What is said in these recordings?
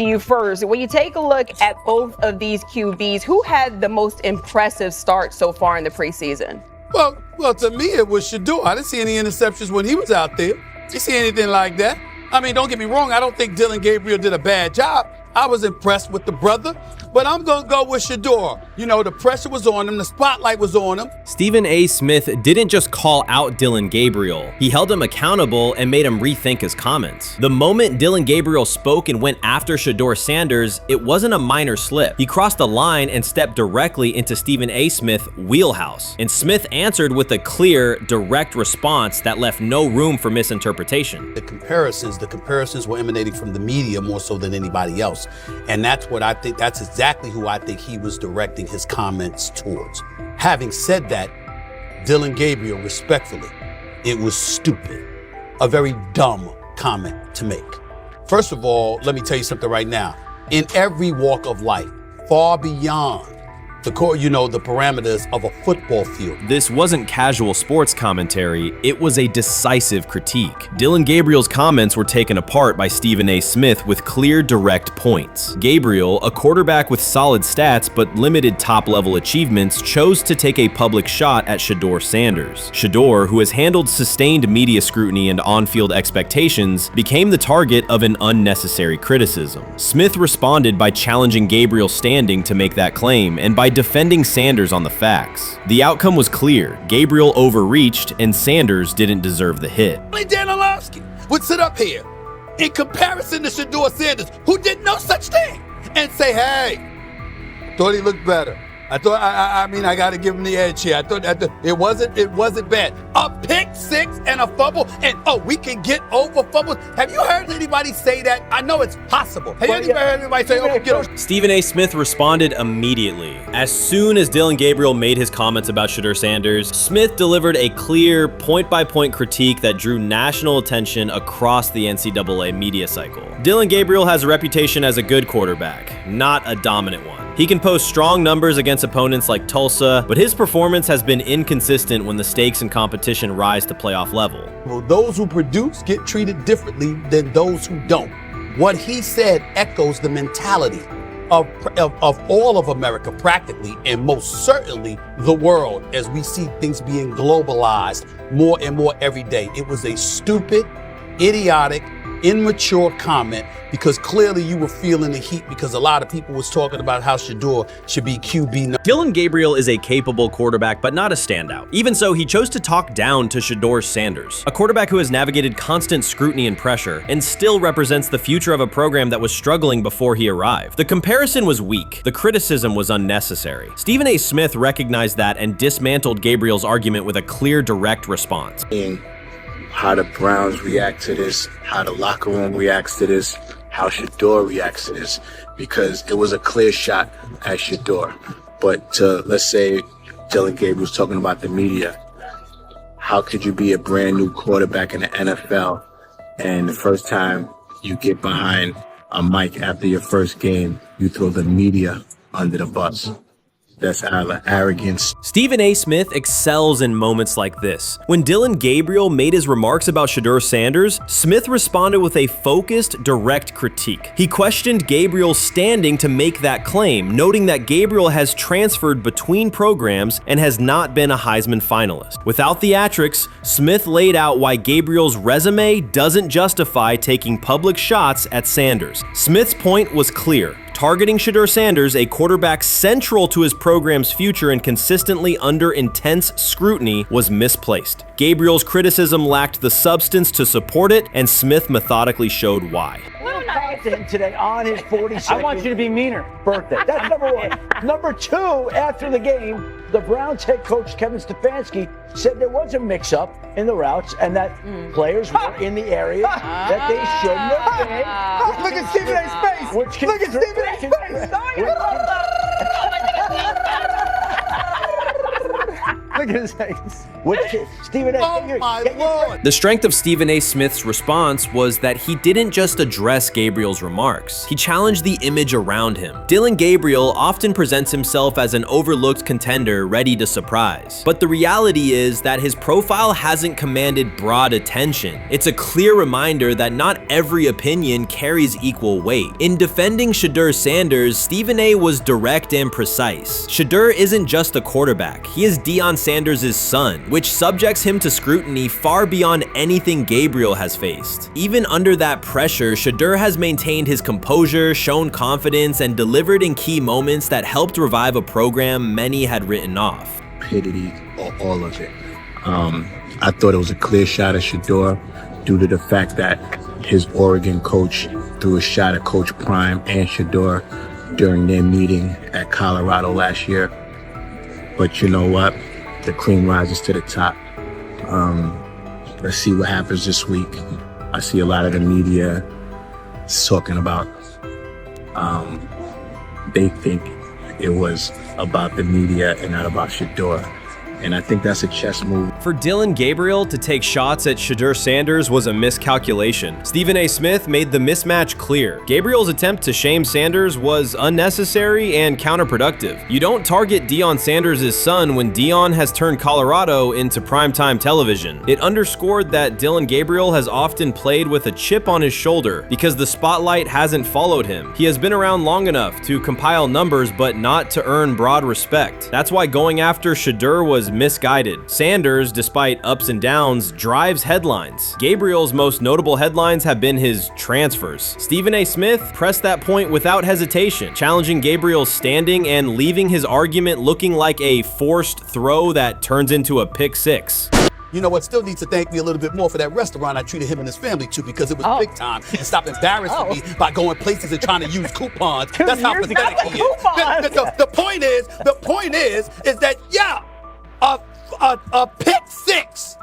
You first. When you take a look at both of these QBs, who had the most impressive start so far in the preseason? Well, to me, it was Shedeur. I didn't see any interceptions when he was out there. Didn't see anything like that. I mean, don't get me wrong. I don't think Dillon Gabriel did a bad job. I was impressed with the brother, but I'm going to go with Shedeur. You know, the pressure was on him. The spotlight was on him. Stephen A. Smith didn't just call out Dillon Gabriel. He held him accountable and made him rethink his comments. The moment Dillon Gabriel spoke and went after Shedeur Sanders, it wasn't a minor slip. He crossed the line and stepped directly into Stephen A. Smith's wheelhouse. And Smith answered with a clear, direct response that left no room for misinterpretation. The comparisons were emanating from the media more so than anybody else. And that's what I think, that's exactly who I think he was directing his comments towards. Having said that, Dillon Gabriel, respectfully, it was stupid. A very dumb comment to make. First of all, let me tell you something right now. In every walk of life, far beyond the parameters of a football field. This wasn't casual sports commentary, it was a decisive critique. Dillon Gabriel's comments were taken apart by Stephen A. Smith with clear, direct points. Gabriel, a quarterback with solid stats but limited top-level achievements, chose to take a public shot at Shedeur Sanders. Shedeur, who has handled sustained media scrutiny and on-field expectations, became the target of an unnecessary criticism. Smith responded by challenging Gabriel's standing to make that claim, and by defending Sanders on the facts. The outcome was clear. Gabriel overreached, and Sanders didn't deserve the hit. Dan Orlovsky would sit up here in comparison to Shedeur Sanders, who did no such thing, and say, hey, thought he looked better. I got to give him the edge here. I thought it wasn't bad. A pick six and a fumble, and we can get over fumbles. Have you heard anybody say that? I know it's possible. Have you ever heard anybody say, we get over? Stephen A. Smith responded immediately. As soon as Dillon Gabriel made his comments about Shedeur Sanders, Smith delivered a clear, point-by-point critique that drew national attention across the NCAA media cycle. Dillon Gabriel has a reputation as a good quarterback, not a dominant one. He can post strong numbers against opponents like Tulsa, but his performance has been inconsistent when the stakes and competition rise to playoff level. Well, those who produce get treated differently than those who don't. What he said echoes the mentality of all of America practically, and most certainly the world, as we see things being globalized more and more every day. It was a stupid, idiotic, immature comment, because clearly you were feeling the heat because a lot of people was talking about how Shedeur should be QB. Dillon Gabriel is a capable quarterback, but not a standout. Even so, he chose to talk down to Shedeur Sanders, a quarterback who has navigated constant scrutiny and pressure and still represents the future of a program that was struggling before he arrived. The comparison was weak. The criticism was unnecessary. Stephen A. Smith recognized that and dismantled Gabriel's argument with a clear, direct response. How the Browns react to this, how the locker room reacts to this, how Shedeur reacts to this, because it was a clear shot at Shedeur. But let's say Dillon Gabriel's talking about the media. How could you be a brand new quarterback in the NFL and the first time you get behind a mic after your first game, you throw the media under the bus? That's arrogance. Stephen A. Smith excels in moments like this. When Dillon Gabriel made his remarks about Shedeur Sanders, Smith responded with a focused, direct critique. He questioned Gabriel's standing to make that claim, noting that Gabriel has transferred between programs and has not been a Heisman finalist. Without theatrics, Smith laid out why Gabriel's resume doesn't justify taking public shots at Sanders. Smith's point was clear. Targeting Shedeur Sanders, a quarterback central to his program's future and consistently under intense scrutiny, was misplaced. Gabriel's criticism lacked the substance to support it, and Smith methodically showed why. Content today on his 42nd I want you to be meaner. Birthday. That's number one. Number two, after the game, the Browns head coach Kevin Stefanski said there was a mix-up in the routes and that players were in the area that they shouldn't have been. Look at Stephen A's face. Look at Stephen A's face. Look at Stephen A. Oh my Lord. The strength of Stephen A. Smith's response was that he didn't just address Gabriel's remarks. He challenged the image around him. Dillon Gabriel often presents himself as an overlooked contender ready to surprise. But the reality is that his profile hasn't commanded broad attention. It's a clear reminder that not every opinion carries equal weight. In defending Shedeur Sanders, Stephen A. was direct and precise. Shedeur isn't just a quarterback. He is Deion Sanders' son, which subjects him to scrutiny far beyond anything Gabriel has faced. Even under that pressure, Shedeur has maintained his composure, shown confidence, and delivered in key moments that helped revive a program many had written off. Stupidity, all of it. I thought it was a clear shot at Shedeur due to the fact that his Oregon coach threw a shot at Coach Prime and Shedeur during their meeting at Colorado last year. But you know what? The cream rises to the top. Let's see what happens this week. I see a lot of the media talking about they think it was about the media and not about Shedeur. And I think that's a chess move. For Dillon Gabriel to take shots at Shedeur Sanders was a miscalculation. Stephen A. Smith made the mismatch clear. Gabriel's attempt to shame Sanders was unnecessary and counterproductive. You don't target Deion Sanders' son when Deion has turned Colorado into primetime television. It underscored that Dillon Gabriel has often played with a chip on his shoulder because the spotlight hasn't followed him. He has been around long enough to compile numbers but not to earn broad respect. That's why going after Shedeur was misguided. Sanders, despite ups and downs, drives headlines. Gabriel's most notable headlines have been his transfers. Stephen A. Smith pressed that point without hesitation, challenging Gabriel's standing and leaving his argument looking like a forced throw that turns into a pick six. You know what? Still needs to thank me a little bit more for that restaurant I treated him and his family to, because it was big time, and stop embarrassing me by going places and trying to use coupons. That's how pathetic he is. The point is that a pick six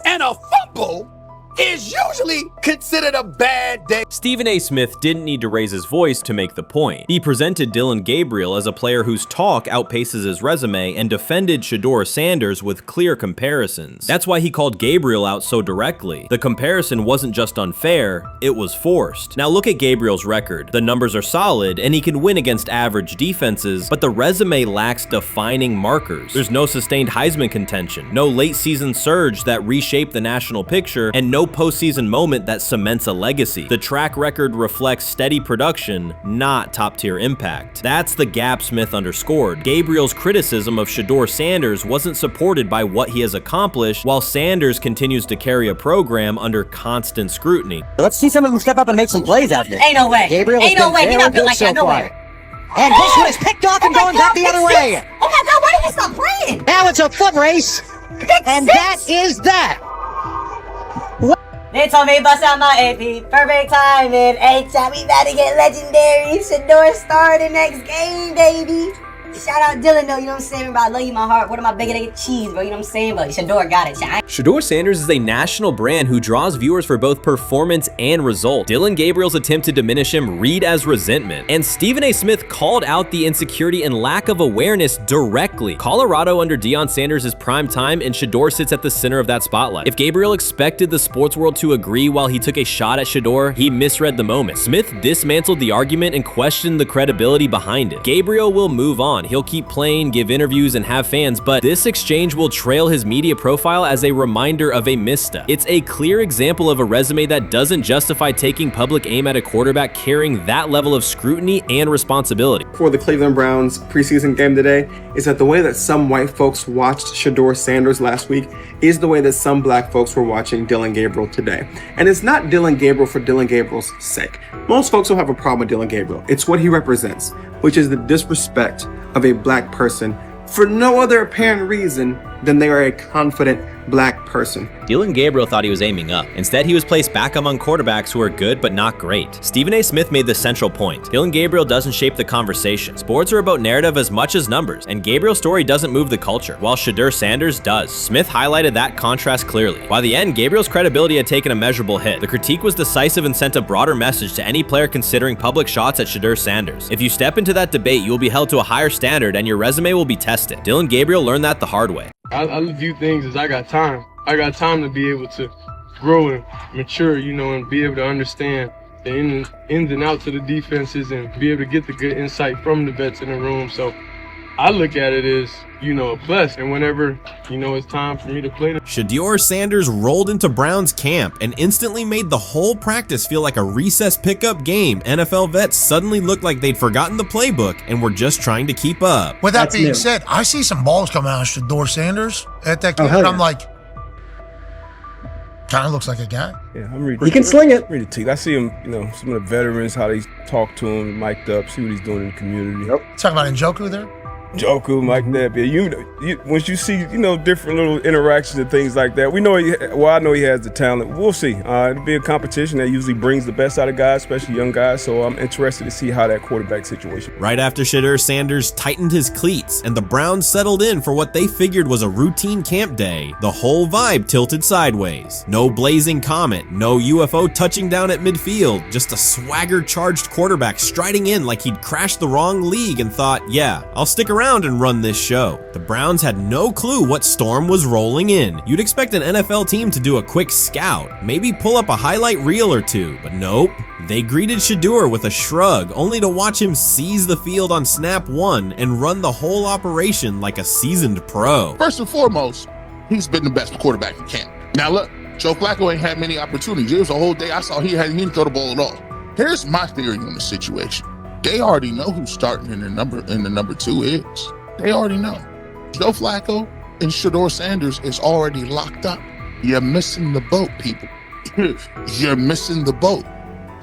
and a fumble is usually considered a bad day. Stephen A. Smith didn't need to raise his voice to make the point. He presented Dillon Gabriel as a player whose talk outpaces his resume and defended Shedeur Sanders with clear comparisons. That's why he called Gabriel out so directly. The comparison wasn't just unfair, it was forced. Now look at Gabriel's record. The numbers are solid and he can win against average defenses, but the resume lacks defining markers. There's no sustained Heisman contention, no late season surge that reshaped the national picture, and no postseason moment that cements a legacy. The track record reflects steady production, not top-tier impact. That's the gap Smith underscored. Gabriel's criticism of Shedeur Sanders wasn't supported by what he has accomplished, while Sanders continues to carry a program under constant scrutiny. Let's see some of them step up and make some plays out there. Ain't no way. Gabriel Ain't no way. He's not built like that. No way. And this one is picked off and going back the other way. Oh my God, why did he stop playing? Now it's a foot race. And that is that. They told me bust out my AP, perfect timing. H-shot, we about to get legendary. Shedeur start the next game, baby. Shout out Dillon though, you know what I'm saying? Bro, I love you, my heart. What am I bigger than cheese, bro? You know what I'm saying? But Shedeur got it. Shedeur Sanders is a national brand who draws viewers for both performance and result. Dillon Gabriel's attempt to diminish him read as resentment. And Stephen A. Smith called out the insecurity and lack of awareness directly. Colorado under Deion Sanders is prime time, and Shedeur sits at the center of that spotlight. If Gabriel expected the sports world to agree while he took a shot at Shedeur, he misread the moment. Smith dismantled the argument and questioned the credibility behind it. Gabriel will move on. He'll keep playing, give interviews, and have fans, but this exchange will trail his media profile as a reminder of a misstep. It's a clear example of a resume that doesn't justify taking public aim at a quarterback carrying that level of scrutiny and responsibility. For the Cleveland Browns preseason game today is that the way that some white folks watched Shedeur Sanders last week is the way that some black folks were watching Dillon Gabriel today. And it's not Dillon Gabriel for Dillon Gabriel's sake. Most folks don't have a problem with Dillon Gabriel. It's what he represents, which is the disrespect of a black person for no other apparent reason than they are a confident black person. Dillon Gabriel thought he was aiming up. Instead, he was placed back among quarterbacks who are good but not great. Stephen A. Smith made the central point. Dillon Gabriel doesn't shape the conversation. Sports are about narrative as much as numbers, and Gabriel's story doesn't move the culture, while Shedeur Sanders does. Smith highlighted that contrast clearly. By the end, Gabriel's credibility had taken a measurable hit. The critique was decisive and sent a broader message to any player considering public shots at Shedeur Sanders. If you step into that debate, you will be held to a higher standard and your resume will be tested. Dillon Gabriel learned that the hard way. I view things as I got time. I got time to be able to grow and mature, and be able to understand the ins and outs of the defenses and be able to get the good insight from the vets in the room. So I look at it as, a plus. And whenever, it's time for me to play. Shedeur Sanders rolled into Browns camp and instantly made the whole practice feel like a recess pickup game. NFL vets suddenly looked like they'd forgotten the playbook and were just trying to keep up. With that being said, I see some balls coming out of Shedeur Sanders at that camp, and I'm like, kind of looks like a guy. Yeah, I'm ready. He can sling it. Ready to. I see him, some of the veterans, how they talk to him, mic'd up, see what he's doing in the community. Yep. Talking about Njoku there? Joku, Mike that, but once you see, different little interactions and things like that, I know he has the talent. We'll see. It'll be a competition that usually brings the best out of guys, especially young guys. So I'm interested to see how that quarterback situation. Right after Shedeur Sanders tightened his cleats and the Browns settled in for what they figured was a routine camp day, the whole vibe tilted sideways. No blazing comet, no UFO touching down at midfield, just a swagger-charged quarterback striding in like he'd crashed the wrong league and thought, yeah, I'll stick around and run this show. The Browns had no clue what storm was rolling in. You'd expect an NFL team to do a quick scout, maybe pull up a highlight reel or two, but nope. They greeted Shedeur with a shrug, only to watch him seize the field on snap one and run the whole operation like a seasoned pro. First and foremost, he's been the best quarterback in camp. Now look, Joe Flacco ain't had many opportunities. There was a whole day I saw he didn't throw the ball at all. Here's my theory on the situation. They already know who's starting in the number 2 is. They already know. Joe Flacco and Shedeur Sanders is already locked up. You're missing the boat, people. You're missing the boat.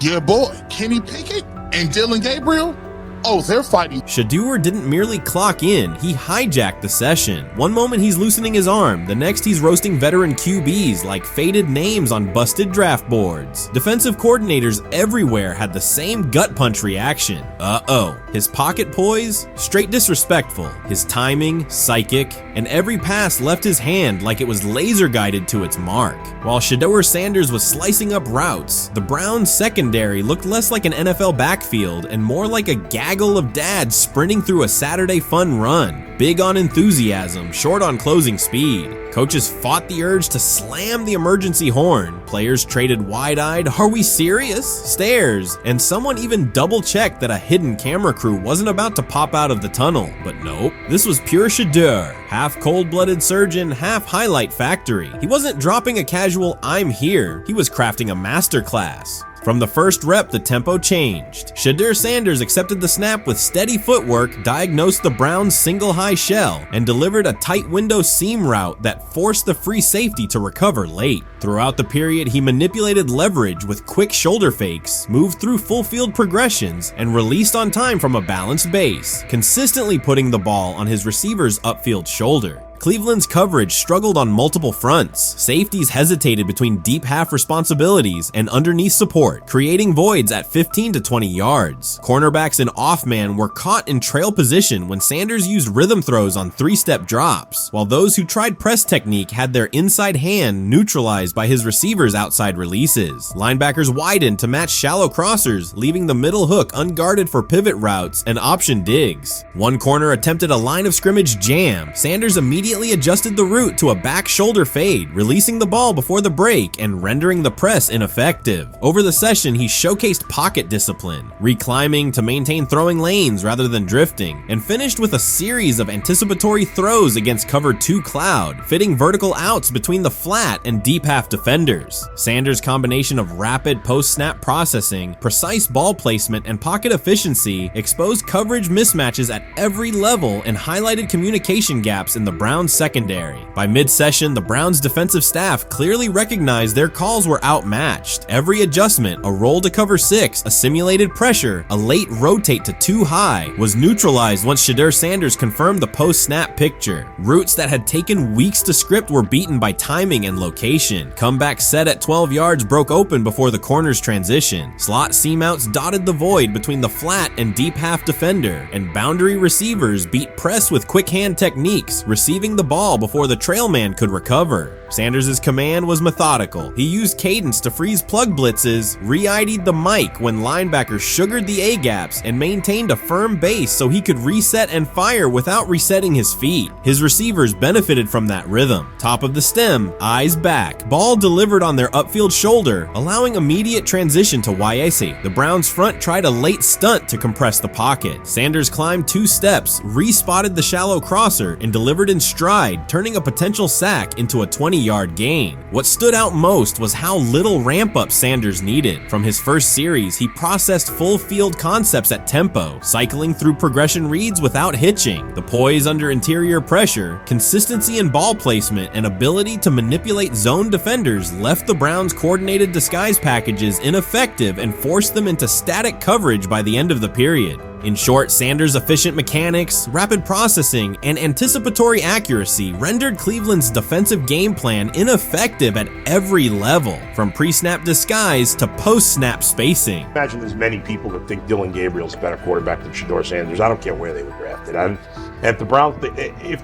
Your boy, Kenny Pickett and Dillon Gabriel, oh, they're fighting. Shedeur didn't merely clock in, he hijacked the session. One moment he's loosening his arm, the next he's roasting veteran QBs like faded names on busted draft boards. Defensive coordinators everywhere had the same gut punch reaction. Uh-oh. His pocket poise? Straight disrespectful. His timing? Psychic. And every pass left his hand like it was laser guided to its mark. While Shedeur Sanders was slicing up routes, the Browns secondary looked less like an NFL backfield and more like a gaggle of dads sprinting through a Saturday fun run. Big on enthusiasm, short on closing speed. Coaches fought the urge to slam the emergency horn. Players traded wide-eyed, "Are we serious?" stares, and someone even double-checked that a hidden camera crew wasn't about to pop out of the tunnel. But nope, this was pure Shedeur. Half cold-blooded surgeon, half highlight factory. He wasn't dropping a casual "I'm here," he was crafting a masterclass. From the first rep, the tempo changed. Shedeur Sanders accepted the snap with steady footwork, diagnosed the Browns' single high shell, and delivered a tight window seam route that forced the free safety to recover late. Throughout the period, he manipulated leverage with quick shoulder fakes, moved through full field progressions, and released on time from a balanced base, consistently putting the ball on his receiver's upfield shoulder. Cleveland's coverage struggled on multiple fronts. Safeties hesitated between deep half responsibilities and underneath support, creating voids at 15 to 20 yards. Cornerbacks and off-man were caught in trail position when Sanders used rhythm throws on 3-step drops, while those who tried press technique had their inside hand neutralized by his receivers' outside releases. Linebackers widened to match shallow crossers, leaving the middle hook unguarded for pivot routes and option digs. One corner attempted a line of scrimmage jam. Sanders immediately adjusted the route to a back shoulder fade, releasing the ball before the break and rendering the press ineffective. Over the session, he showcased pocket discipline, reclimbing to maintain throwing lanes rather than drifting, and finished with a series of anticipatory throws against cover 2 cloud, fitting vertical outs between the flat and deep half defenders. Sanders' combination of rapid post-snap processing, precise ball placement, and pocket efficiency exposed coverage mismatches at every level and highlighted communication gaps in the Browns secondary. By mid-session, the Browns defensive staff clearly recognized their calls were outmatched. Every adjustment, a roll to cover 6, a simulated pressure, a late rotate to 2 high, was neutralized once Shedeur Sanders confirmed the post-snap picture. Routes that had taken weeks to script were beaten by timing and location. Comeback set at 12 yards broke open before the corner's transition. Slot seam-outs dotted the void between the flat and deep half defender, and boundary receivers beat press with quick hand techniques, receiving the ball before the trail man could recover. Sanders' command was methodical. He used cadence to freeze plug blitzes, re-ID'd the mic when linebackers sugared the A-gaps, and maintained a firm base so he could reset and fire without resetting his feet. His receivers benefited from that rhythm. Top of the stem, eyes back. Ball delivered on their upfield shoulder, allowing immediate transition to YAC. The Browns front tried a late stunt to compress the pocket. Sanders climbed 2 steps, re-spotted the shallow crosser, and delivered in stride, turning a potential sack into a 20-yard gain. What stood out most was how little ramp-up Sanders needed. From his first series, he processed full field concepts at tempo, cycling through progression reads without hitching. The poise under interior pressure, consistency in ball placement, and ability to manipulate zone defenders left the Browns' coordinated disguise packages ineffective and forced them into static coverage by the end of the period. In short, Sanders' efficient mechanics, rapid processing, and anticipatory accuracy rendered Cleveland's defensive game plan ineffective at every level, from pre-snap disguise to post-snap spacing. Imagine there's many people that think Dillon Gabriel's a better quarterback than Shedeur Sanders. I don't care where they were drafted. And if the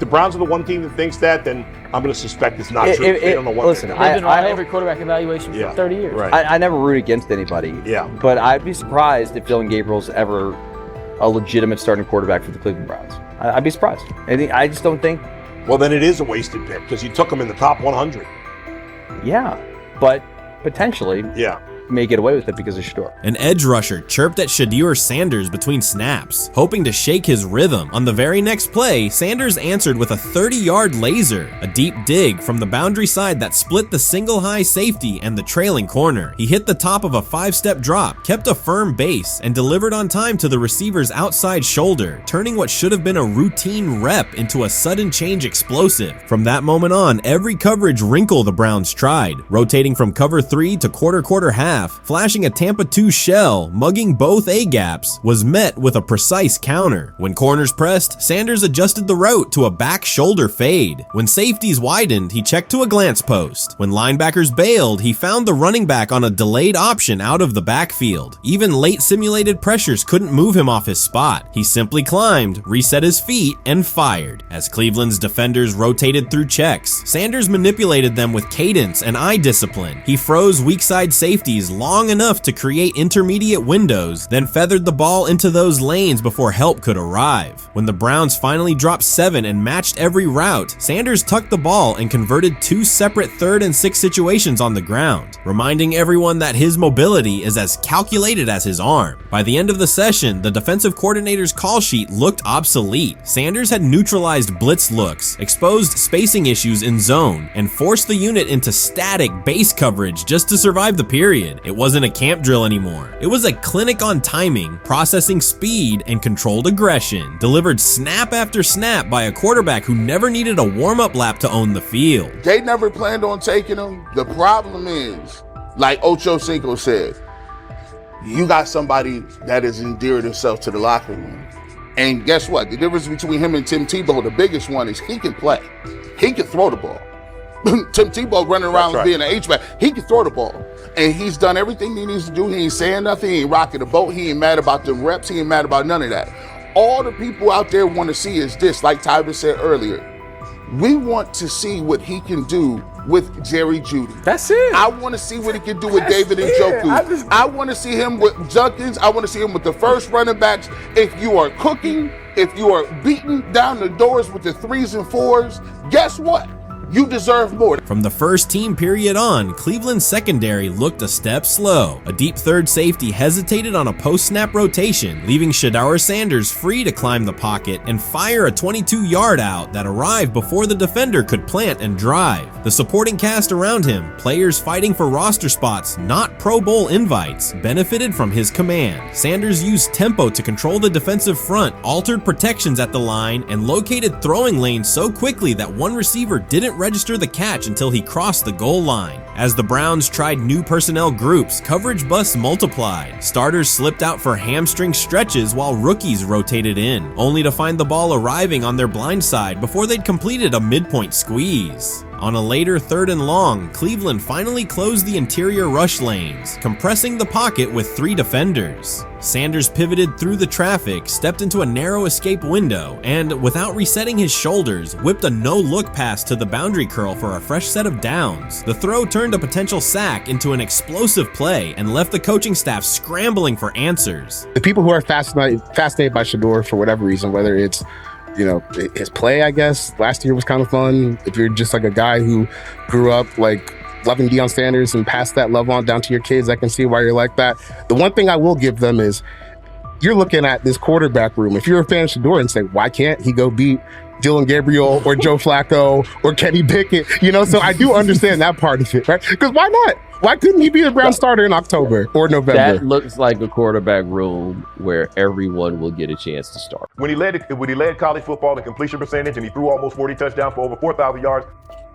Browns are the one team that thinks that, then I'm going to suspect it's not true. They don't know what listen, they're I doing. have every quarterback evaluation for 30 years. Right. I never root against anybody. Yeah. But I'd be surprised if Dillon Gabriel's ever a legitimate starting quarterback for the Cleveland Browns. I- I'd be surprised. I just don't think. Well, then it is a wasted pick because you took him in the top 100. Yeah, but potentially. Yeah. May get away with it because of Shedeur. An edge rusher chirped at Shedeur Sanders between snaps, hoping to shake his rhythm. On the very next play, Sanders answered with a 30-yard laser, a deep dig from the boundary side that split the single high safety and the trailing corner. He hit the top of a 5-step drop, kept a firm base, and delivered on time to the receiver's outside shoulder, turning what should have been a routine rep into a sudden change explosive. From that moment on, every coverage wrinkle the Browns tried, rotating from cover 3 to quarter half, flashing a Tampa 2 shell, mugging both A-gaps, was met with a precise counter. When corners pressed, Sanders adjusted the route to a back shoulder fade. When safeties widened, he checked to a glance post. When linebackers bailed, he found the running back on a delayed option out of the backfield. Even late simulated pressures couldn't move him off his spot. He simply climbed, reset his feet, and fired. As Cleveland's defenders rotated through checks, Sanders manipulated them with cadence and eye discipline. He froze weak side safeties long enough to create intermediate windows, then feathered the ball into those lanes before help could arrive. When the Browns finally dropped 7 and matched every route, Sanders tucked the ball and converted 2 separate 3rd and 6 situations on the ground, reminding everyone that his mobility is as calculated as his arm. By the end of the session, the defensive coordinator's call sheet looked obsolete. Sanders had neutralized blitz looks, exposed spacing issues in zone, and forced the unit into static base coverage just to survive the period. It wasn't a camp drill anymore. It was a clinic on timing, processing speed, and controlled aggression, delivered snap after snap by a quarterback who never needed a warm-up lap to own the field. They never planned on taking him. The problem is, like Ocho Cinco said, you got somebody that has endeared himself to the locker room. And guess what? The difference between him and Tim Tebow, the biggest one, is he can play. He can throw the ball. Tim Tebow running around being an H-back. He can throw the ball. And he's done everything he needs to do. He ain't saying nothing. He ain't rocking the boat. He ain't mad about the reps. He ain't mad about none of that. All the people out there want to see is this, like Tyler said earlier. We want to see what he can do with Jerry Jeudy. That's it. I want to see what he can do with David Njoku. I want to see him with Junkins. I want to see him with the first running backs. If you are cooking, if you are beating down the doors with the 3s and 4s, guess what? You deserve more. From the first team period on, Cleveland's secondary looked a step slow. A deep third safety hesitated on a post-snap rotation, leaving Shedeur Sanders free to climb the pocket and fire a 22-yard out that arrived before the defender could plant and drive. The supporting cast around him, players fighting for roster spots, not Pro Bowl invites, benefited from his command. Sanders used tempo to control the defensive front, altered protections at the line, and located throwing lanes so quickly that one receiver didn't register the catch until he crossed the goal line. As the Browns tried new personnel groups, coverage busts multiplied. Starters slipped out for hamstring stretches while rookies rotated in, only to find the ball arriving on their blind side before they'd completed a midpoint squeeze. On a later 3rd and long, Cleveland finally closed the interior rush lanes, compressing the pocket with 3 defenders. Sanders pivoted through the traffic, stepped into a narrow escape window, and without resetting his shoulders, whipped a no-look pass to the boundary curl for a fresh set of downs. The throw turned a potential sack into an explosive play and left the coaching staff scrambling for answers. The people who are fascinated by Shedeur for whatever reason, whether it's his play, I guess, last year was kind of fun. If you're just like a guy who grew up like loving Deion Sanders and passed that love on down to your kids, I can see why you're like that. The one thing I will give them is you're looking at this quarterback room. If you're a fan of Shedeur and say, why can't he go beat Dillon Gabriel or Joe Flacco or Kenny Pickett? So I do understand that part of it, right? Because why not? Why couldn't he be the Brown starter in October or November? That looks like a quarterback room where everyone will get a chance to start. When he led college football in completion percentage and he threw almost 40 touchdowns for over 4,000 yards,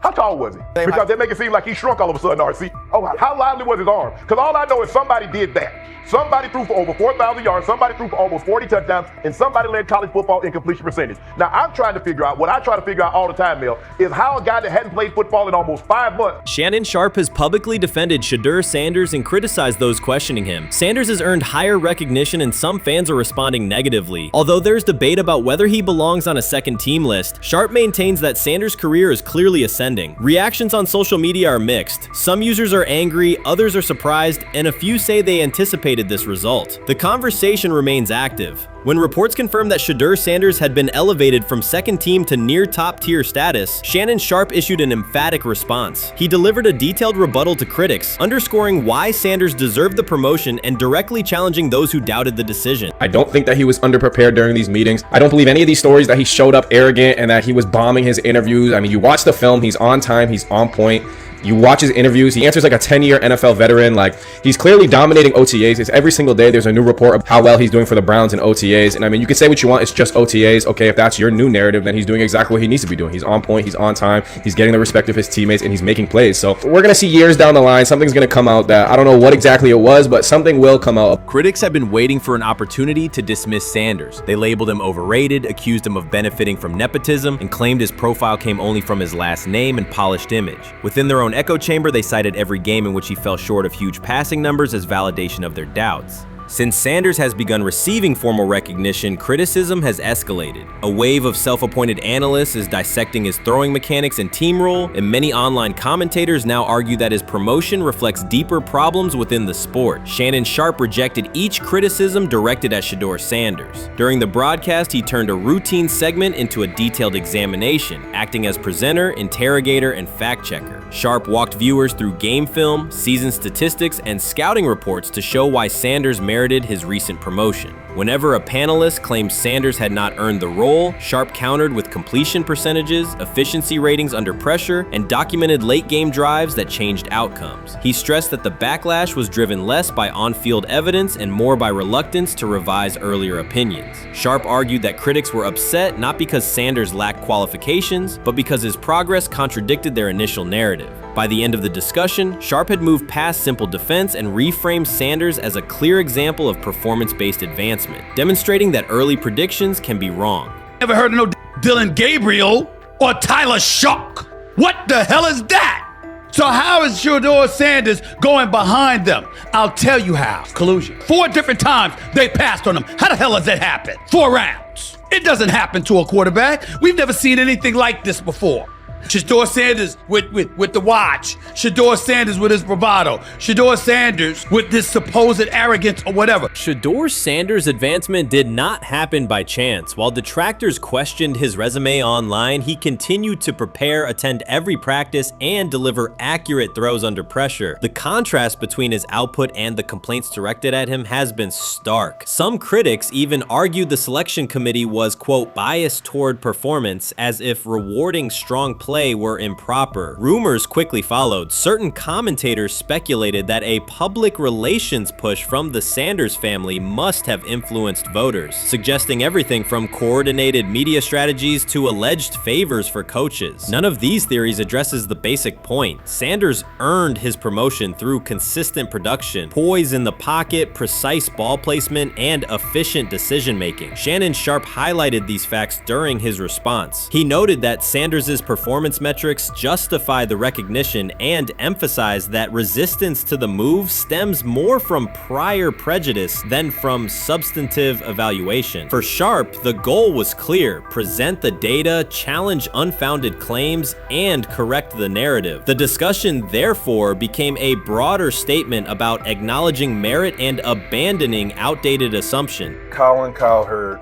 how tall was he? Because they make it seem like he shrunk all of a sudden, RC. Oh, how lively was his arm? Because all I know is somebody did that. Somebody threw for over 4,000 yards, somebody threw for almost 40 touchdowns, and somebody led college football in completion percentage. Now, I'm trying to figure out, what I try to figure out all the time, Mel, is how a guy that hadn't played football in almost 5 months. Shannon Sharpe has publicly defended Shedeur Sanders and criticized those questioning him. Sanders has earned higher recognition and some fans are responding negatively. Although there's debate about whether he belongs on a second team list, Sharpe maintains that Sanders' career is clearly ascending. Reactions on social media are mixed. Some users are angry, others are surprised, and a few say they anticipated this result. The conversation remains active. When reports confirmed that Shedeur Sanders had been elevated from second team to near top tier status, Shannon Sharpe issued an emphatic response. He delivered a detailed rebuttal to critics, underscoring why Sanders deserved the promotion and directly challenging those who doubted the decision. I don't think that he was underprepared during these meetings. I don't believe any of these stories that he showed up arrogant and that he was bombing his interviews. I mean, you watch the film, he's on time, he's on point. You watch his interviews, he answers like a 10-year NFL veteran. Like, he's clearly dominating OTAs. It's every single day there's a new report of how well he's doing for the Browns in OTAs. And I mean, you can say what you want, it's just OTAs. Okay, if that's your new narrative, then he's doing exactly what he needs to be doing. He's on point, he's on time, he's getting the respect of his teammates, and he's making plays. So we're gonna see years down the line, something's gonna come out that I don't know what exactly it was, but something will come out. Critics have been waiting for an opportunity to dismiss Sanders. They labeled him overrated, accused him of benefiting from nepotism, and claimed his profile came only from his last name and polished image. Within their own echo chamber, they cited every game in which he fell short of huge passing numbers as validation of their doubts. Since Sanders has begun receiving formal recognition, criticism has escalated. A wave of self-appointed analysts is dissecting his throwing mechanics and team role, and many online commentators now argue that his promotion reflects deeper problems within the sport. Shannon Sharpe rejected each criticism directed at Shedeur Sanders. During the broadcast, he turned a routine segment into a detailed examination, acting as presenter, interrogator, and fact-checker. Sharpe walked viewers through game film, season statistics, and scouting reports to show why Sanders merited his recent promotion. Whenever a panelist claimed Sanders had not earned the role, Sharpe countered with completion percentages, efficiency ratings under pressure, and documented late-game drives that changed outcomes. He stressed that the backlash was driven less by on-field evidence and more by reluctance to revise earlier opinions. Sharpe argued that critics were upset not because Sanders lacked qualifications, but because his progress contradicted their initial narrative. By the end of the discussion, Sharpe had moved past simple defense and reframed Sanders as a clear example of performance-based advancement, demonstrating that early predictions can be wrong. Never heard of no Dillon Gabriel or Tyler Shock. What the hell is that? So how is Shedeur Sanders going behind them? I'll tell you how. Collusion. 4 different times they passed on him. How the hell does that happen? 4 rounds. It doesn't happen to a quarterback. We've never seen anything like this before. Shedeur Sanders with the watch. Shedeur Sanders with his bravado. Shedeur Sanders with this supposed arrogance or whatever. Shedeur Sanders' advancement did not happen by chance. While detractors questioned his resume online, he continued to prepare, attend every practice, and deliver accurate throws under pressure. The contrast between his output and the complaints directed at him has been stark. Some critics even argued the selection committee was, quote, biased toward performance, as if rewarding strong play were improper. Rumors quickly followed. Certain commentators speculated that a public relations push from the Sanders family must have influenced voters, suggesting everything from coordinated media strategies to alleged favors for coaches. None of these theories addresses the basic point. Sanders earned his promotion through consistent production, poise in the pocket, precise ball placement, and efficient decision-making. Shannon Sharpe highlighted these facts during his response. He noted that Sanders' performance performance metrics justify the recognition and emphasize that resistance to the move stems more from prior prejudice than from substantive evaluation. For Sharp, the goal was clear: present the data, challenge unfounded claims, and correct the narrative. The discussion, therefore, became a broader statement about acknowledging merit and abandoning outdated assumption. Colin Cowherd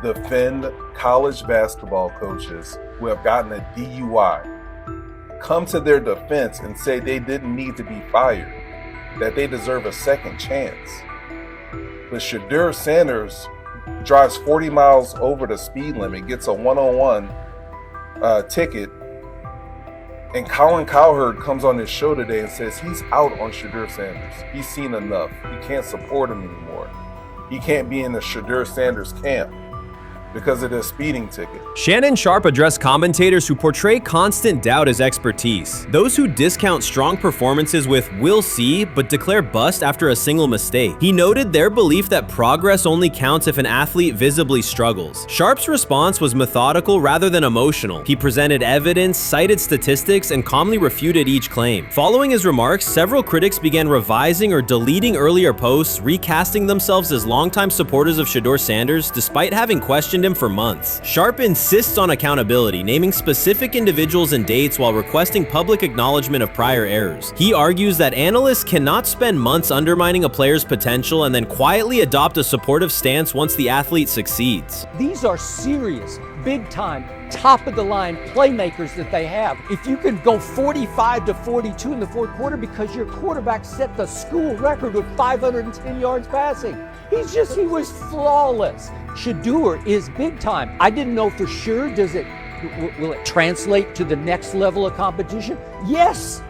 defend college basketball coaches who have gotten a DUI, come to their defense and say they didn't need to be fired, that they deserve a second chance. But Shedeur Sanders drives 40 miles over the speed limit, gets a one-on-one ticket, and Colin Cowherd comes on his show today and says he's out on Shedeur Sanders. He's seen enough. He can't support him anymore. He can't be in the Shedeur Sanders camp because of the speeding ticket. Shannon Sharp addressed commentators who portray constant doubt as expertise. Those who discount strong performances with "we'll see," but declare bust after a single mistake. He noted their belief that progress only counts if an athlete visibly struggles. Sharp's response was methodical rather than emotional. He presented evidence, cited statistics, and calmly refuted each claim. Following his remarks, several critics began revising or deleting earlier posts, recasting themselves as longtime supporters of Shedeur Sanders despite having questioned him for months. Sharp insists on accountability, naming specific individuals and dates while requesting public acknowledgement of prior errors. He argues that analysts cannot spend months undermining a player's potential and then quietly adopt a supportive stance once the athlete succeeds. These are serious, big-time, top-of-the-line playmakers that they have. If you can go 45 to 42 in the fourth quarter because your quarterback set the school record with 510 yards passing. He was flawless. Shedeur is big time. I didn't know for sure, will it translate to the next level of competition? Yes,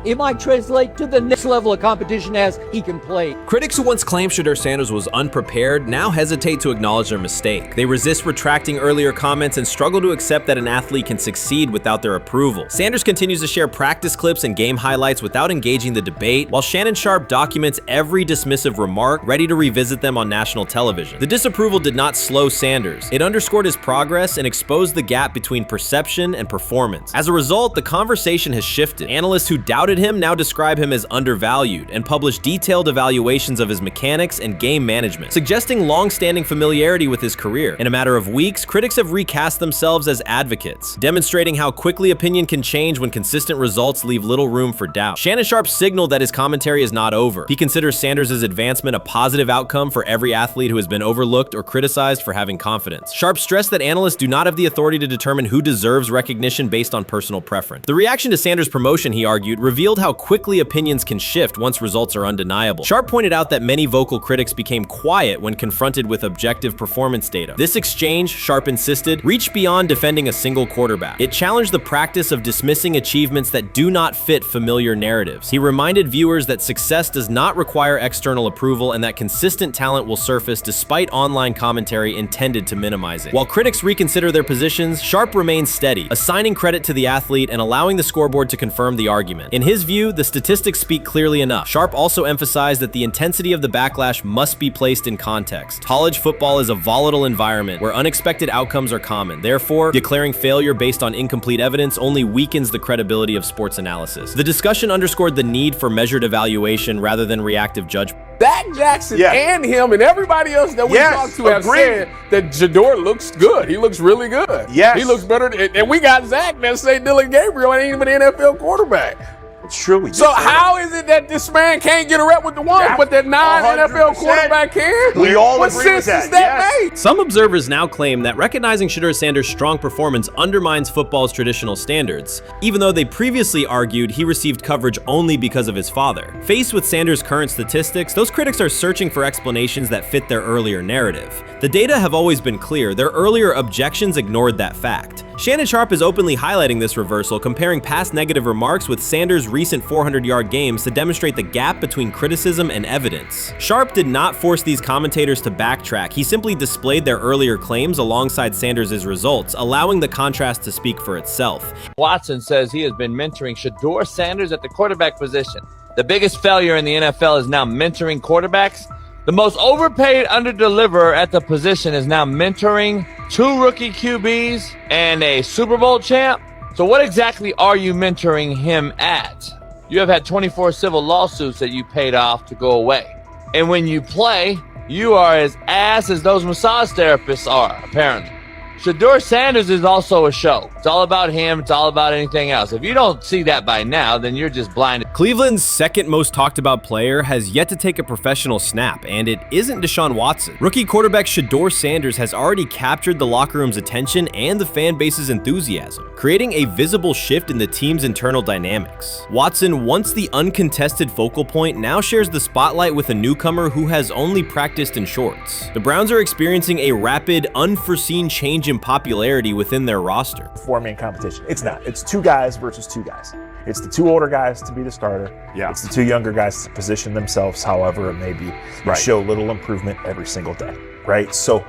it might translate to the next level of competition as he can play. Critics who once claimed Shedeur Sanders was unprepared now hesitate to acknowledge their mistake. They resist retracting earlier comments and struggle to accept that an athlete can succeed without their approval. Sanders continues to share practice clips and game highlights without engaging the debate, while Shannon Sharp documents every dismissive remark, ready to revisit them on national television. The disapproval did not slow Sanders. It underscored his progress and exposed the gap between perception and performance. As a result, the conversation has shifted. Analysts who doubted him now describe him as undervalued and publish detailed evaluations of his mechanics and game management, suggesting long-standing familiarity with his career. In a matter of weeks, critics have recast themselves as advocates, demonstrating how quickly opinion can change when consistent results leave little room for doubt. Shannon Sharp signaled that his commentary is not over. He considers Sanders' advancement a positive outcome for every athlete who has been overlooked or criticized for having confidence. Sharp stressed that analysts do not have the authority to determine who deserves recognition based on personal preference. The reaction to Sanders' promotion, he argued, revealed how quickly opinions can shift once results are undeniable. Sharp pointed out that many vocal critics became quiet when confronted with objective performance data. This exchange, Sharp insisted, reached beyond defending a single quarterback. It challenged the practice of dismissing achievements that do not fit familiar narratives. He reminded viewers that success does not require external approval and that consistent talent will surface despite online commentary intended to minimize it. While critics reconsider their positions, Sharp remains steady, assigning credit to the athlete and allowing the scoreboard to confirm the argument. In his view, the statistics speak clearly enough. Sharp also emphasized that the intensity of the backlash must be placed in context. College football is a volatile environment where unexpected outcomes are common. Therefore, declaring failure based on incomplete evidence only weakens the credibility of sports analysis. The discussion underscored the need for measured evaluation rather than reactive judgment. Zach Jackson and him and everybody else that we talked to have said that Shedeur looks good. He looks really good. Yes. He looks better. And we got Zach that say Dylan Gabriel ain't even an NFL quarterback. True. So how is it that this man can't get a rep with the ones, but that non-NFL quarterback can? We all what agree sense with that. does that make? Some observers now claim that recognizing Shedeur Sanders' strong performance undermines football's traditional standards, even though they previously argued he received coverage only because of his father. Faced with Sanders' current statistics, those critics are searching for explanations that fit their earlier narrative. The data have always been clear. Their earlier objections ignored that fact. Shannon Sharp is openly highlighting this reversal, comparing past negative remarks with Sanders' recent 400-yard games to demonstrate the gap between criticism and evidence. Sharp did not force these commentators to backtrack. He simply displayed their earlier claims alongside Sanders' results, allowing the contrast to speak for itself. Watson says he has been mentoring Shedeur Sanders at the quarterback position. The biggest failure in the NFL is now mentoring quarterbacks. The most overpaid underdeliverer at the position is now mentoring 2 rookie QBs and a Super Bowl champ. So what exactly are you mentoring him at? You have had 24 civil lawsuits that you paid off to go away. And when you play, you are as ass as those massage therapists are, apparently. Shedeur Sanders is also a show. It's all about him. It's all about anything else. If you don't see that by now, then you're just blinded. Cleveland's second most talked about player has yet to take a professional snap, and it isn't Deshaun Watson. Rookie quarterback Shedeur Sanders has already captured the locker room's attention and the fan base's enthusiasm, creating a visible shift in the team's internal dynamics. Watson, once the uncontested focal point, now shares the spotlight with a newcomer who has only practiced in shorts. The Browns are experiencing a rapid, unforeseen change in popularity within their roster. Four-man competition. It's not. It's two guys versus two guys. It's the two older guys to be the starter. Yeah. It's the two younger guys to position themselves however it may be and show little improvement every single day, right? So,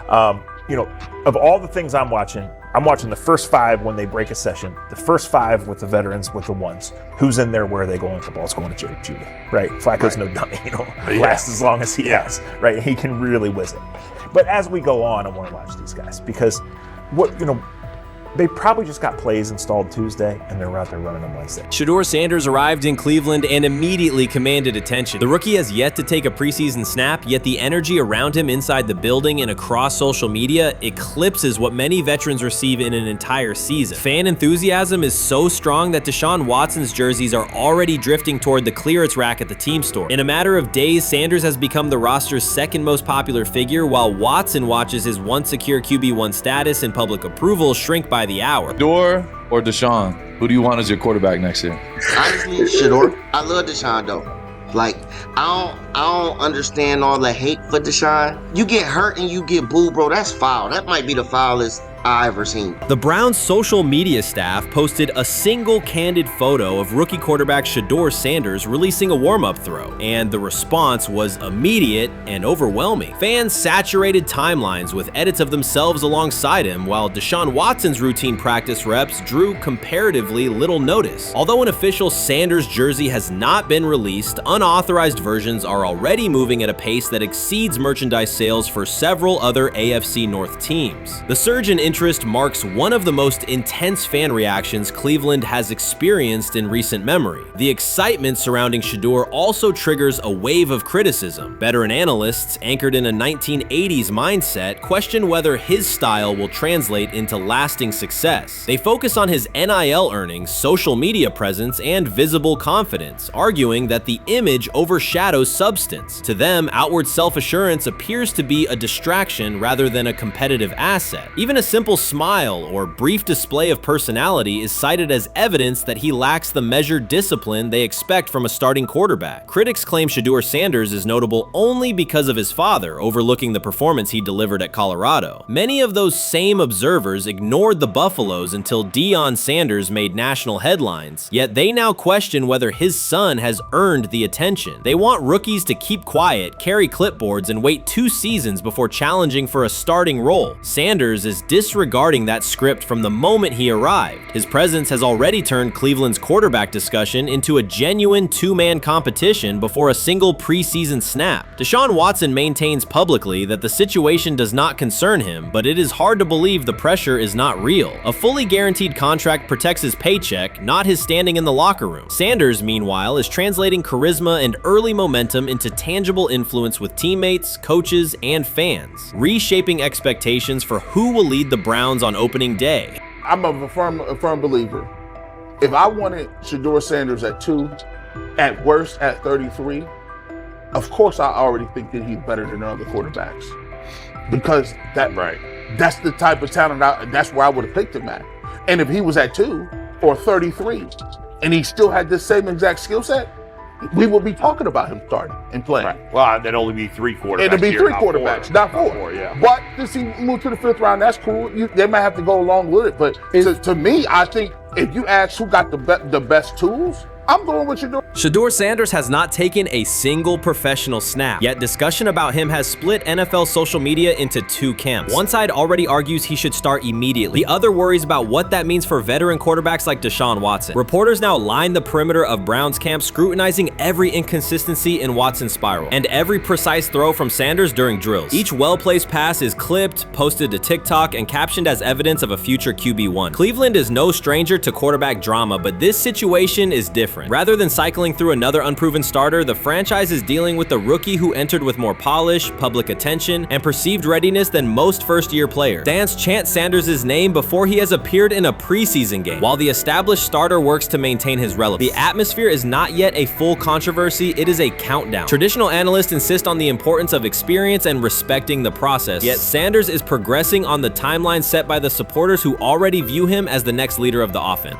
of all the things I'm watching the first 5 when they break a session, the first 5 with the veterans, with the ones. Who's in there, where are they going? The ball's going to Jerry Jeudy, right? Flacco's no dummy, lasts as long as he has, right? He can really whiz it. But as we go on, I want to watch these guys because they probably just got plays installed Tuesday, and they're out there running them Wednesday. Shedeur Sanders arrived in Cleveland and immediately commanded attention. The rookie has yet to take a preseason snap, yet the energy around him inside the building and across social media eclipses what many veterans receive in an entire season. Fan enthusiasm is so strong that Deshaun Watson's jerseys are already drifting toward the clearance rack at the team store. In a matter of days, Sanders has become the roster's second most popular figure, while Watson watches his once secure QB1 status and public approval shrink by the hour. Shedeur or Deshaun? Who do you want as your quarterback next year? Honestly, Shedeur. I love Deshaun though. Like, I don't understand all the hate for Deshaun. You get hurt and you get booed, bro. That's foul. That might be the foulest I ever seen. The Browns' social media staff posted a single candid photo of rookie quarterback Shedeur Sanders releasing a warm-up throw, and the response was immediate and overwhelming. Fans saturated timelines with edits of themselves alongside him, while Deshaun Watson's routine practice reps drew comparatively little notice. Although an official Sanders jersey has not been released, unauthorized versions are already moving at a pace that exceeds merchandise sales for several other AFC North teams. The surge in interest marks one of the most intense fan reactions Cleveland has experienced in recent memory. The excitement surrounding Shedeur also triggers a wave of criticism. Veteran analysts, anchored in a 1980s mindset, question whether his style will translate into lasting success. They focus on his NIL earnings, social media presence, and visible confidence, arguing that the image overshadows substance. To them, outward self-assurance appears to be a distraction rather than a competitive asset. Even a simple smile or brief display of personality is cited as evidence that he lacks the measured discipline they expect from a starting quarterback. Critics claim Shedeur Sanders is notable only because of his father, overlooking the performance he delivered at Colorado. Many of those same observers ignored the Buffaloes until Deion Sanders made national headlines, yet they now question whether his son has earned the attention. They want rookies to keep quiet, carry clipboards, and wait 2 seasons before challenging for a starting role. Sanders is disregarding that script from the moment he arrived. His presence has already turned Cleveland's quarterback discussion into a genuine 2-man competition before a single preseason snap. Deshaun Watson maintains publicly that the situation does not concern him, but it is hard to believe the pressure is not real. A fully guaranteed contract protects his paycheck, not his standing in the locker room. Sanders, meanwhile, is translating charisma and early momentum into tangible influence with teammates, coaches, and fans, reshaping expectations for who will lead the Browns on opening day. I'm a firm believer. If I wanted Shedeur Sanders at 2, at worst at 33, of course I already think that he's better than other quarterbacks. Because that's the type of talent, that's where I would have picked him at. And if he was at 2 or 33, and he still had the same exact skill set, we would be talking about him starting and playing. Right. Well, there'd only be 3 quarterbacks. It'd be here, 3 quarterbacks, not 4. Yeah. But since he moved to the 5th round, that's cool. They might have to go along with it. But to me, I think if you ask who got the best tools, I'm going with Shedeur Shedeur Sanders has not taken a single professional snap, yet discussion about him has split NFL social media into two camps. One side already argues he should start immediately. The other worries about what that means for veteran quarterbacks like Deshaun Watson. Reporters now line the perimeter of Brown's camp, scrutinizing every inconsistency in Watson's spiral and every precise throw from Sanders during drills. Each well-placed pass is clipped, posted to TikTok, and captioned as evidence of a future QB1. Cleveland is no stranger to quarterback drama, but this situation is different. Rather than cycling through another unproven starter, the franchise is dealing with a rookie who entered with more polish, public attention, and perceived readiness than most first-year players. Fans chant Sanders' name before he has appeared in a preseason game, while the established starter works to maintain his relevance. The atmosphere is not yet a full controversy, it is a countdown. Traditional analysts insist on the importance of experience and respecting the process, yet Sanders is progressing on the timeline set by the supporters who already view him as the next leader of the offense.